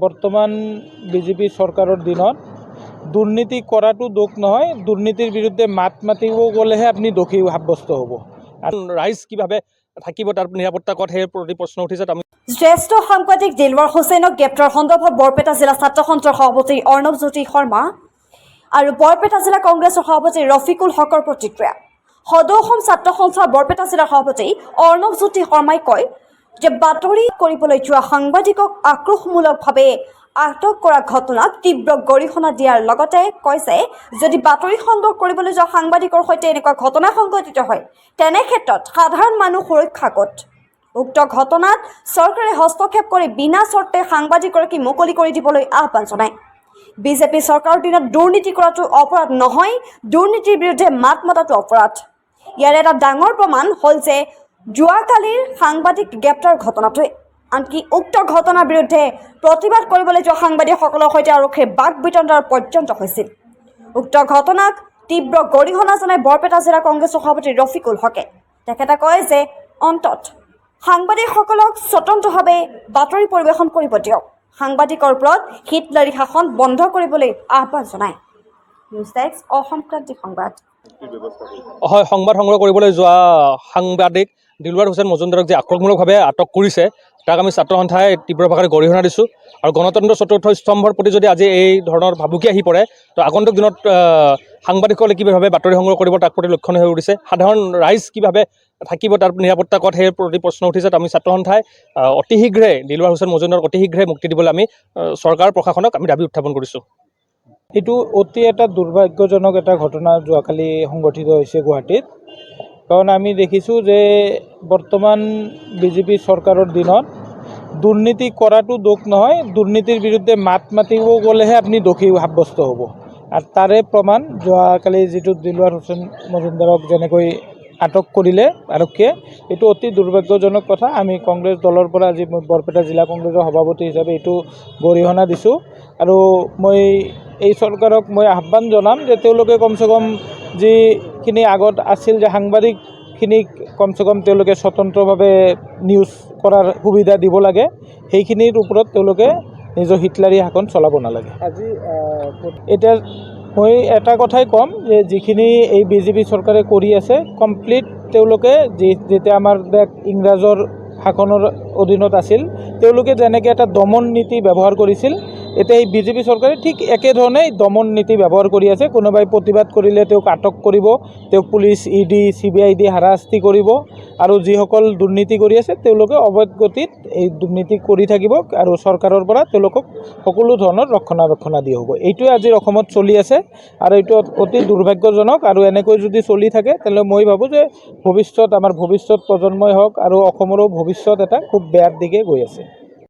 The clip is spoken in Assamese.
বর্তমান বিজেপি সরকারের দিনত দুর্নীতি করাটো দোষ নহয়, দুর্নীতির বিরুদ্ধে মাত মাতিব গলেহে আপনি দোষী সাব্যস্ত হব। আর রাইজ কিভাবে থাকিব তার নিরাপত্তা কত সেই প্রতি প্রশ্ন উঠিছে। জ্যেষ্ঠ সাংবাদিক দিলৱাৰ হুছেইনক গ্ৰেপ্তাৰ সন্দৰ্ভত বৰপেটা জিলা ছাত্ৰ সন্থাৰ সভাপতি অৰ্ণৱ জ্যোতি শৰ্মা আৰু বৰপেটা জিলা কংগ্ৰেছৰ সভাপতি ৰফিকুল হকৰ প্ৰতিক্ৰিয়া। সদৌ অসম ছাত্ৰ সন্থাৰ বৰপেটা জিলাৰ সভাপতি অৰ্ণৱ জ্যোতি শৰ্মাই কয় যে বাতৰি কৰিবলৈ যোৱা সাংবাদিকক আক্ৰোশমূলকভাৱে আটক কৰা ঘটনাক তীব্ৰ গৰিহণা দিয়াৰ লগতে কৈছে যদি বাতৰি সংগ্ৰহ কৰিবলৈ যোৱা সাংবাদিকৰ সৈতে এনেকুৱা ঘটনা সংঘটিত হয় তেনে ক্ষেত্ৰত সাধাৰণ মানুহ সুৰক্ষা ক'ত। উক্ত ঘটনাত চৰকাৰে হস্তক্ষেপ কৰি বিনা চৰ্তে সাংবাদিকগৰাকী মুকলি কৰি দিবলৈ আহ্বান জনায়। বিজেপি চৰকাৰৰ দিনত দুৰ্নীতি কৰাটো অপৰাধ নহয়, দুৰ্নীতিৰ বিৰুদ্ধে মাত মতাটো অপৰাধ। ইয়াৰ এটা ডাঙৰ প্ৰমাণ হ'ল যে যোৱাকালিৰ সাংবাদিক গ্ৰেপ্তাৰ ঘটনাটোৱে। আনকি উক্ত ঘটনাৰ বিৰুদ্ধে প্ৰতিবাদ কৰিবলৈ যোৱা সাংবাদিকসকলৰ সৈতে আৰক্ষীৰ বাক বিতণ্ডাৰ পৰ্যন্ত হৈছিল। উক্ত ঘটনাক তীব্ৰ গৰিহণা জনাই বৰপেটা জিলা কংগ্ৰেছৰ সভাপতি ৰফিকুল হকে। তেখেতে কয় যে অন্তত সাংবাদিকসকলক স্বতন্ত্ৰভাৱে বাতৰি পৰিৱেশন কৰিব দিয়ক, সাংবাদিকৰ ওপৰত হিটলাৰী শাসন বন্ধ কৰিবলৈ আহ্বান জনায়। নিউজ ডেস্ক অসম ক্ৰান্তি সংবাদ। হয়, সংবাদ সংগ্ৰহ কৰিবলৈ যোৱা সাংবাদিক দিলৱাৰ হুছেইন মজুমদাৰক যে আক্ৰমণমূলকভাৱে আটক কৰিছে তাক আমি ছাত্ৰ সন্থাই তীব্ৰ ভাষাৰে গৰিহণা দিছোঁ। আৰু গণতন্ত্ৰ চতুৰ্থ স্তম্ভৰ প্ৰতি যদি আজি এই ধৰণৰ ভাবুকি আহি পৰে তো আগন্তুক দিনত সাংবাদিকসকলে কিভাৱে বাতৰি সংগ্ৰহ কৰিব তাক প্ৰতি লক্ষণ হৈ উঠিছে। সাধাৰণ ৰাইজ কিভাৱে থাকিব তাৰ নিৰাপত্তা ক'ত সেই প্ৰতি প্ৰশ্ন উঠিছে। আমি ছাত্ৰ সন্থাই অতি শীঘ্ৰে দিলৱাৰ হুছেইন মজুমদাৰক অতি শীঘ্ৰে মুক্তি দিবলৈ আমি চৰকাৰ প্ৰশাসনক আমি দাবী উত্থাপন কৰিছোঁ। এইটো অতি এটা দুৰ্ভাগ্যজনক এটা ঘটনা যোৱাকালি সংঘটিত হৈছে গুৱাহাটীত। কাৰণ আমি দেখিছোঁ যে বৰ্তমান বিজেপি চৰকাৰৰ দিনত দুৰ্নীতি কৰাটো দোষ নহয়, দুৰ্নীতিৰ বিৰুদ্ধে মাত মাতিব গলেহে আপুনি দোষী সাব্যস্ত হ'ব। আৰু তাৰে প্ৰমাণ যোৱাকালি যিটো দিলৱাৰ হুছেইন মজুমদাৰক যেনেকৈ আটক কৰিলে আৰক্ষীয়ে, এইটো অতি দুৰ্ভাগ্যজনক কথা। আমি কংগ্ৰেছ দলৰ পৰা আজি বৰপেটা জিলা কংগ্ৰেছৰ সভাপতি হিচাপে এইটো গৰিহণা দিছোঁ। আৰু মই এই চৰকাৰক মই আহ্বান জনাম যে তেওঁলোকে কমচে কম যিখিনি আগত আছিল যে সাংবাদিকখিনিক কমচে কম তেওঁলোকে স্বতন্ত্ৰভাৱে নিউজ কৰাৰ সুবিধা দিব লাগে, সেইখিনিৰ ওপৰত তেওঁলোকে নিজৰ হিটলাৰী শাসন চলাব নালাগে। আজি এতিয়া মই এটা কথাই ক'ম যে যিখিনি এই বিজেপি চৰকাৰে কৰি আছে কমপ্লিট তেওঁলোকে যেতিয়া আমাৰ দেশ ইংৰাজৰ শাসনৰ অধীনত আছিল তেওঁলোকে যেনেকৈ এটা দমন নীতি ব্যৱহাৰ কৰিছিল, এতিয়া এই বিজেপি চৰকাৰে ঠিক একেধৰণে দমন নীতি ব্যৱহাৰ কৰি আছে। কোনোবাই প্ৰতিবাদ কৰিলে তেওঁক আটক কৰিব, তেওঁক পুলিচ ED CBI দি হাৰাশাস্তি কৰিব, আৰু যিসকল দুৰ্নীতি কৰি আছে তেওঁলোকে অবৈধ গতিত এই দুৰ্নীতি কৰি থাকিব আৰু চৰকাৰৰ পৰা তেওঁলোকক সকলো ধৰণৰ ৰক্ষণাবেক্ষণ দিয়া হ'ব। এইটোৱে আজিৰ অসমত চলি আছে আৰু এইটো অতি দুৰ্ভাগ্যজনক। আৰু এনেকৈ যদি চলি থাকে তেতিয়াহ'লে মই ভাবোঁ যে আমাৰ ভৱিষ্যত প্ৰজন্মই হওক আৰু অসমৰো ভৱিষ্যত এটা খুব বেয়াৰ দিশে গৈ আছে।